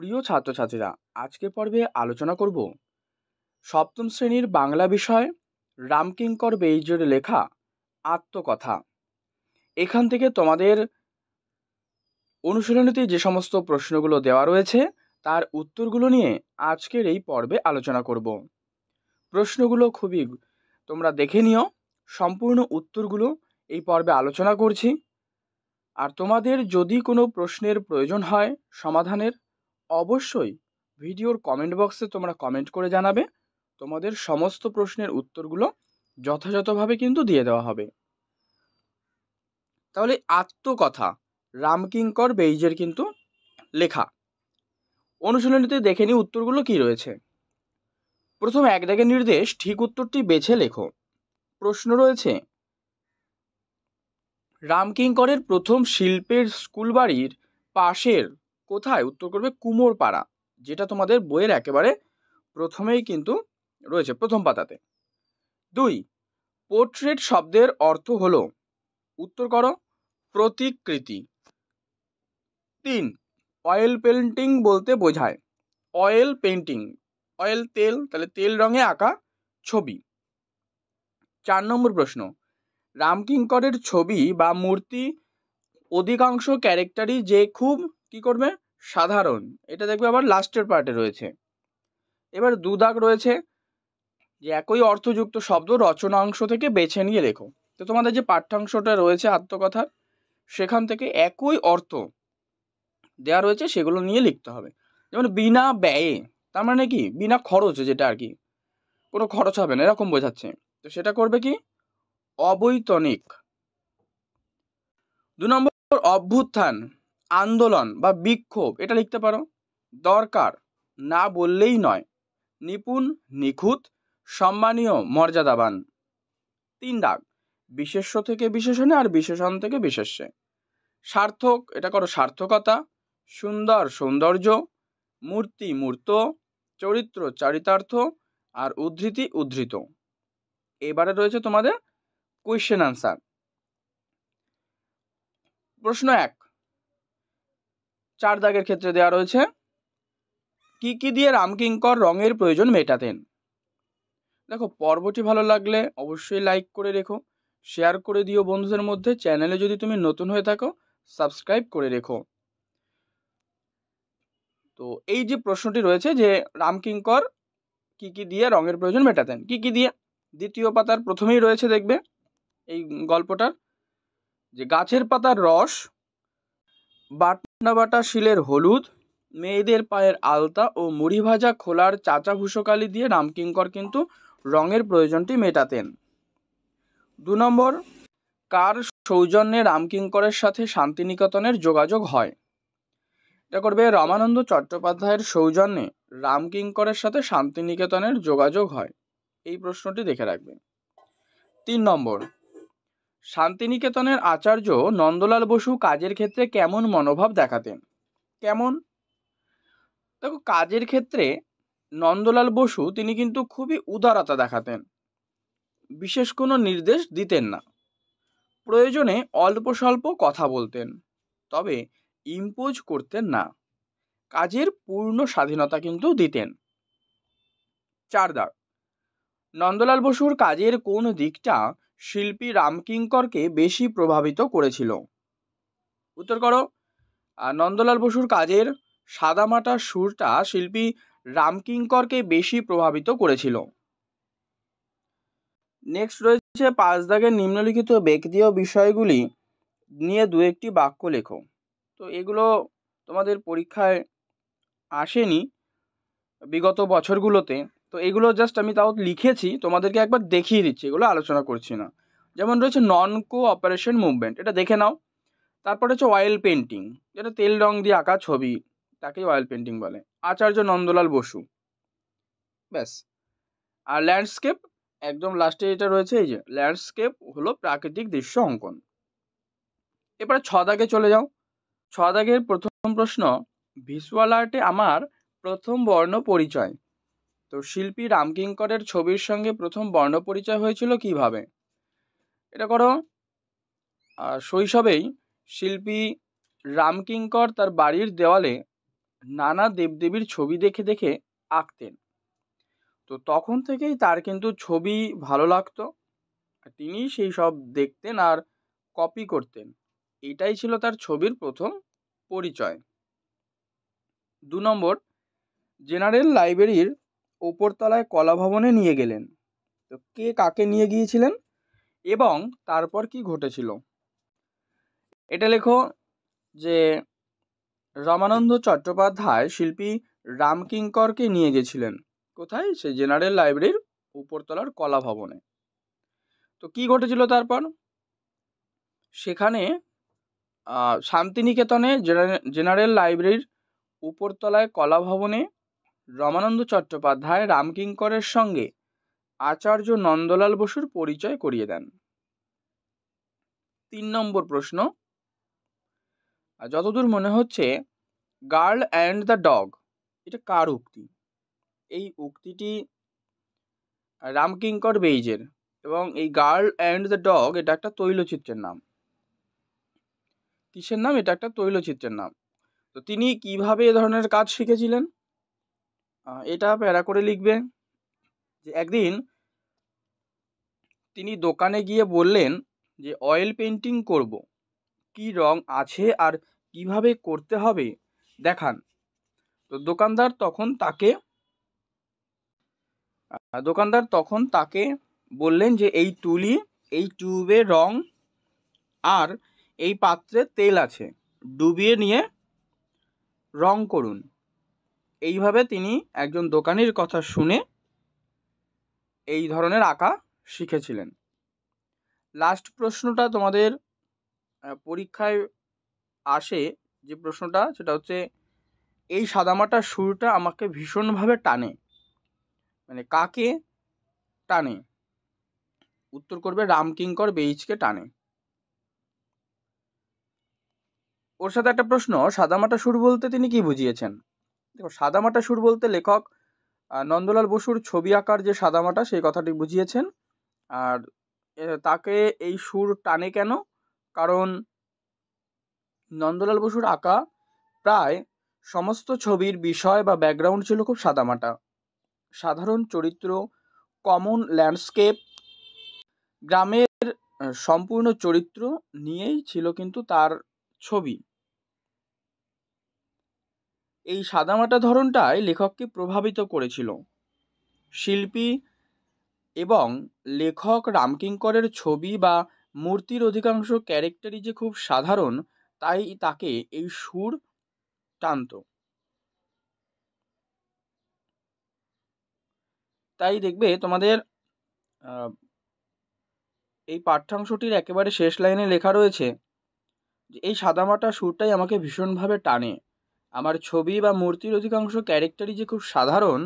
প্রিয় ছাত্রছাত্রীরা, আজকে পর্বে আলোচনা করব সপ্তম শ্রেণীর বাংলা বিষয় রামকিঙ্কর বেইজের লেখা আত্মকথা। এখান থেকে তোমাদের অনুশীলনীতে যে সমস্ত প্রশ্নগুলো দেওয়া রয়েছে তার উত্তরগুলো নিয়ে আজকের এই পর্বে আলোচনা করব। প্রশ্নগুলো খুবই তোমরা দেখে নিও, সম্পূর্ণ উত্তরগুলো এই পর্বে আলোচনা করছি। আর তোমাদের যদি কোনো প্রশ্নের প্রয়োজন হয় সমাধানের, অবশ্যই ভিডিওর কমেন্ট বক্সে তোমরা কমেন্ট করে জানাবে। তোমাদের সমস্ত প্রশ্নের উত্তরগুলো যথাযথভাবে কিন্তু দিয়ে দেওয়া হবে। তাহলে আত্মকথা রামকিঙ্কর বেইজের কিন্তু লেখা। অনুশীলনীতে দেখে নিই উত্তরগুলো কি রয়েছে। প্রথম এক দাগের নির্দেশ, ঠিক উত্তরটি বেছে লেখো। প্রশ্ন রয়েছে, রামকিঙ্করের প্রথম শিল্পের স্কুল বাড়ির পাশের কোথায়? উত্তর করবে কুমোরপাড়া, যেটা তোমাদের বইয়ের একেবারে প্রথমেই কিন্তু রয়েছে, প্রথম পাতাতে। 2, পোর্ট্রেট শব্দের অর্থ হলো, উত্তর করো প্রতিকৃতি। 3, অয়েল পেন্টিং বলতে বোঝায়, অয়েল পেন্টিং, অয়েল তেল, তাহলে তেল রঙে আঁকা ছবি। 4 নম্বর প্রশ্ন, রামকিঙ্করের ছবি বা মূর্তি অধিকাংশ ক্যারেক্টারই যে খুব কি করবে সাধারণ, এটা দেখবে আবার লাস্টের পার্টে রয়েছে। এবার 2 দাগ রয়েছে যে একই অর্থযুক্ত শব্দ রচনাংশ থেকে বেছে নিয়ে লেখো। তো তোমাদের যে পাঠ্যাংশটা রয়েছে আত্মকথার, সেখান থেকে একই অর্থ দেওয়া রয়েছে সেগুলো নিয়ে লিখতে হবে। যেমন বিনা ব্যয়ে, তার মানে কি বিনা খরচে, যেটা আর কি কোনো খরচ হবে না এরকম বোঝাচ্ছে, তো সেটা করবে কি অবৈতনিক। 2 নম্বর, অভ্যুত্থান, আন্দোলন বা বিক্ষোভ, এটা লিখতে পারো দরকার, না বললেই নয়, নিপুণ, নিখুঁত, সম্মানীয়, মর্যাদাবান। 3 দাগ, বিশেষ্য থেকে বিশেষণে আর বিশেষণ থেকে বিশেষ্যে। সার্থক, এটা করো সার্থকতা, সুন্দর, সৌন্দর্য, মূর্তি, মূর্ত, চরিত্র, চারিতার্থ, আর উদ্ধৃতি, উদ্ধৃত। এবারে রয়েছে তোমাদের কোয়েশ্চেন আনসার। প্রশ্ন 1, 4 দাগের ক্ষেত্রে দেওয়া রয়েছে, কি কি দিয়ে রামকিঙ্কর রঙের প্রয়োজন মেটাতেন? দেখো, পর্বটি ভালো লাগলে অবশ্যই লাইক করে রেখো, শেয়ার করে দিও বন্ধুদের মধ্যে। চ্যানেলে যদি তুমি নতুন হয়ে থাকো সাবস্ক্রাইব করে রেখো। তো এই যে প্রশ্নটি রয়েছে যে রামকিঙ্কর কি কি দিয়ে রঙের প্রয়োজন মেটাতেন, কি কি দিয়ে, দ্বিতীয় পাতার প্রথমেই রয়েছে দেখবে এই গল্পটার, যে গাছের পাতার রস, বাটনা বাটা শিলের হলুদ, মেয়েদের পায়ের আলতা ও মুড়ি ভাজা খোলার চাচা ভূষকালি দিয়ে রামকিঙ্কর কিন্তু রঙের প্রয়োজনটি মেটাতেন। 2 নম্বর, কার সৌজন্যে রামকিঙ্করের সাথে শান্তিনিকেতনের যোগাযোগ হয়? এটা করবে রমানন্দ চট্টোপাধ্যায়ের সৌজন্যে রামকিঙ্করের সাথে শান্তিনিকেতনের যোগাযোগ হয়। এই প্রশ্নটি দেখে রাখবে। 3 নম্বর, শান্তিনিকেতনের আচার্য নন্দলাল বসু কাজের ক্ষেত্রে কেমন মনোভাব দেখাতেন? কেমন? দেখো, কাজের ক্ষেত্রে নন্দলাল বসু তিনি কিন্তু খুবই উদারতা দেখাতেন, বিশেষ কোনো নির্দেশ দিতেন না, প্রয়োজনে অল্প স্বল্প কথা বলতেন, তবে ইম্পোজ করতেন না, কাজের পূর্ণ স্বাধীনতা কিন্তু দিতেন। 4 দাগ, নন্দলাল বসুর কাজের কোন দিকটা শিল্পী রামকিঙ্করকে বেশি প্রভাবিত করেছিল? উত্তর করো নন্দলাল বসুর কাজের সাদামাটা সুরটা শিল্পী রামকিঙ্করকে বেশি প্রভাবিত করেছিল। নেক্সট রয়েছে 5 দাগের, নিম্নলিখিত ব্যক্তি ও বিষয়গুলি নিয়ে 2-1টি বাক্য লেখো। তো এগুলো তোমাদের পরীক্ষায় আসেনি বিগত বছরগুলোতে, তো এগুলো জাস্ট আমি তাও লিখেছি, তোমাদেরকে একবার দেখিয়ে দিচ্ছি, এগুলো আলোচনা করছি না। যেমন রয়েছে নন কোঅপারেশন মুভমেন্ট, এটা দেখে নাও। তারপর হচ্ছে অয়েল পেন্টিং, যেটা তেল রং দিয়ে আঁকা ছবি, তাকেই অয়েল পেন্টিং বলে, আচার্য নন্দলাল বসু, ব্যাস। আর ল্যান্ডস্কেপ, একদম লাস্টে যেটা রয়েছে, এই যে ল্যান্ডস্কেপ হলো প্রাকৃতিক দৃশ্য অঙ্কন। এবারে 6 দাগে চলে যাও। 6 দাগের প্রথম প্রশ্ন, ভিজুয়াল আর্টে আমার প্রথম বর্ণ পরিচয়। তো শিল্পী রামকিঙ্করের ছবির সঙ্গে প্রথম বর্ণ পরিচয় হয়েছিল কিভাবে? এটা করো শৈশবেই শিল্পী রামকিঙ্কর তার বাড়ির দেওয়ালে নানা দেবদেবীর ছবি দেখে দেখে আঁকতেন। তো তখন থেকেই তার কিন্তু ছবি ভালো লাগতো, তিনি সেই সব দেখতেন আর কপি করতেন। এটাই ছিল তার ছবির প্রথম পরিচয়। 2 নম্বর, জেনারেল লাইব্রেরির ওপরতলায় কলা ভবনে নিয়ে গেলেন। তো কে কাকে নিয়ে গিয়েছিলেন এবং তারপর কি ঘটেছিল? এটা লেখো যে রামানন্দ চট্টোপাধ্যায় শিল্পী রামকিঙ্করকে নিয়ে গেছিলেন কোথায়? সে জেনারেল লাইব্রেরির উপরতলার কলা ভবনে। তো কি ঘটেছিল তারপর? সেখানে শান্তিনিকেতনে জেনারেল লাইব্রেরির উপরতলায় কলা ভবনে রামানন্দ চট্টোপাধ্যায় রামকিঙ্করের সঙ্গে আচার্য নন্দলাল বসুর পরিচয় করিয়ে দেন। 3 নম্বর প্রশ্ন, যতদূর মনে হচ্ছে গার্ল অ্যান্ড দ্য ডগ এটা কার উক্তি? এই উক্তিটি রামকিঙ্কর বেইজের, এবং এই গার্ল অ্যান্ড দ্য ডগ এটা একটা তৈলচিত্রের নাম। কিসের নাম? এটা একটা তৈলচিত্রের নাম। তো তিনি কিভাবে এ ধরনের কাজ শিখেছিলেন? এটা প্যারা করে লিখবে যে একদিন তিনি দোকানে গিয়ে বললেন যে অয়েল পেন্টিং করব, কি রং আছে আর কিভাবে করতে হবে দেখান। তো দোকানদার তখন তাকে বললেন যে এই তুলি, এই টিউবে রং আর এই পাত্রে তেল আছে, ডুবিয়ে নিয়ে রং করুন। এইভাবে তিনি একজন দোকানির কথা শুনে এই ধরনের আঁকা শিখেছিলেন। লাস্ট প্রশ্নটা তোমাদের পরীক্ষায় আসে যে প্রশ্নটা, সেটা হচ্ছে এই সাদামাটা সুরটা আমাকে ভীষণভাবে টানে, মানে কাকে টানে? উত্তর করবে রামকিঙ্কর বেইজকে টানে। ওর সাথে একটা প্রশ্ন, সাদামাটা সুর বলতে তিনি কি বুঝিয়েছেন? দেখো, সাদামাটা সুর বলতে লেখক নন্দলাল বসুর ছবি আঁকার যে সাদামাটা সেই কথাটি বুঝিয়েছেন। আর তাকে এই সুর টানে কেন? কারণ নন্দলাল বসুর আঁকা প্রায় সমস্ত ছবির বিষয় বা ব্যাকগ্রাউন্ড ছিল খুব সাদামাটা, সাধারণ চরিত্র, কমন ল্যান্ডস্কেপ, গ্রামের সম্পূর্ণ চরিত্র নিয়েই ছিল কিন্তু তার ছবি। এই সাদামাটা ধরনটাই লেখককে প্রভাবিত করেছিল। শিল্পী এবং লেখক রামকিঙ্করের ছবি বা মূর্তির অধিকাংশ ক্যারেক্টারই যে খুব সাধারণ, তাই তাকে এই সুর টানত। তাই দেখবে তোমাদের এই পাঠ্যাংশটির একেবারে শেষ লাইনে লেখা রয়েছে যে এই সাদামাটা সুরটাই আমাকে ভীষণভাবে টানে, আমার ছবি বা মূর্তির অধিকাংশ ক্যারেক্টারই যে খুব সাধারণ,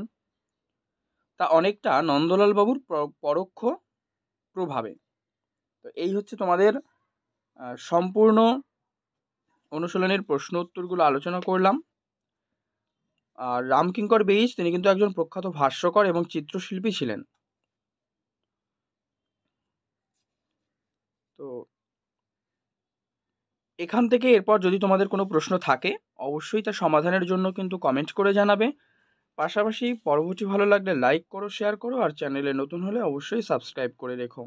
তা অনেকটা নন্দলাল বাবুর পরোক্ষ প্রভাবে। তো এই হচ্ছে তোমাদের সম্পূর্ণ অনুশীলনের প্রশ্ন উত্তরগুলো আলোচনা করলাম। আর রামকিঙ্কর বেইজ তিনি কিন্তু একজন প্রখ্যাত ভাষ্যকর এবং চিত্রশিল্পী ছিলেন। তো এখান থেকে এরপর যদি তোমাদের কোনো প্রশ্ন থাকে অবশ্যই তার সমাধানের জন্য কিন্তু কমেন্ট করে জানাবে। পাশাপাশি পরবর্তী ভালো লাগলে লাইক করো, শেয়ার করো, আর চ্যানেলে নতুন হলে অবশ্যই সাবস্ক্রাইব করে রেখো।